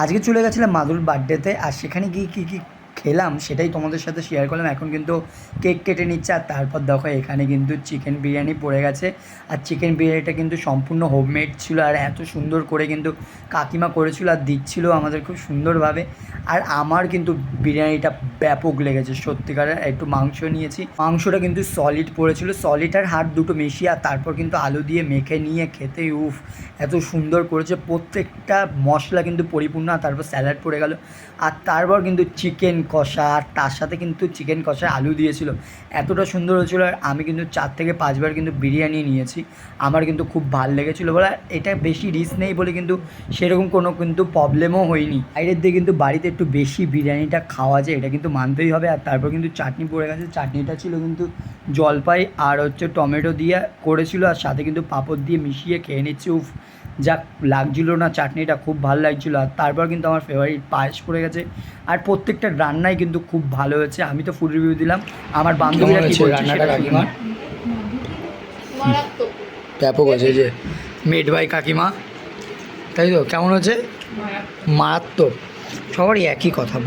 আজকে চলে গেছিলাম মাদুর বার্থডেতে, আর সেখানে গিয়ে কী কী খেলাম সেটাই তোমাদের সাথে শেয়ার করলাম। এখন কিন্তু কেক কেটে নিচ্ছে, আর তারপর দেখো এখানে কিন্তু চিকেন বিরিয়ানি পড়ে গেছে। আর চিকেন বিরিয়ানিটা কিন্তু সম্পূর্ণ হোমমেড ছিল, আর এত সুন্দর করে কিন্তু কাকিমা করেছিল আর দিচ্ছিল আমাদের খুব সুন্দরভাবে। আর আমার কিন্তু বিরিয়ানিটা ব্যাপক লেগেছে সত্যিকারের। একটু মাংস নিয়েছি, মাংসটা কিন্তু সলিড পড়েছিল, সলিড আর হাড় দুটো মিশিয়ে, আর তারপর কিন্তু আলু দিয়ে মেখে নিয়ে খেতে উফ এত সুন্দর করেছে। প্রত্যেকটা মশলা কিন্তু পরিপূর্ণ, আর তারপর স্যালাড পড়ে গেল, আর তারপর কিন্তু চিকেন কষা, আর তার সাথে কিন্তু চিকেন কষা আলু দিয়েছিল। এতটা সুন্দর হয়েছিল, আর আমি কিন্তু 4 থেকে 5 বার কিন্তু বিরিয়ানি নিয়েছি। আমার কিন্তু খুব ভালো লেগেছিলো বলে, এটা বেশি রিস্ক নেই বলে কিন্তু সেরকম কোনো কিন্তু প্রবলেমও হয়নি। বাইরের দিয়ে কিন্তু বাড়িতে একটু বেশি বিরিয়ানিটা খাওয়া যায়, এটা কিন্তু মানতেই হবে। আর তারপর কিন্তু চাটনি পড়ে গেছে, চাটনিটা ছিল কিন্তু জলপাই আর হচ্ছে টমেটো দিয়ে করেছিল, আর সাথে কিন্তু পাঁপড় দিয়ে মিশিয়ে খেয়ে নিচ্ছি। উফ যা লাগছিলো না চাটনিটা, খুব ভালো লাগছিলো। আর তারপর কিন্তু আমার ফেভারিট পায়েস পড়ে গেছে, আর প্রত্যেকটা রান্নাই কিন্তু খুব ভালো হয়েছে। আমি তো ফুড রিভিউ দিলাম, আমার বান্ধবীরা কি বলছে রান্নাটা সেটা কাকিমা? ব্যাপক হয়েছে যে মেড বাই কাকিমা, তাই তো? কেমন হচ্ছে? মারাত্মক। সবারই একই কথা।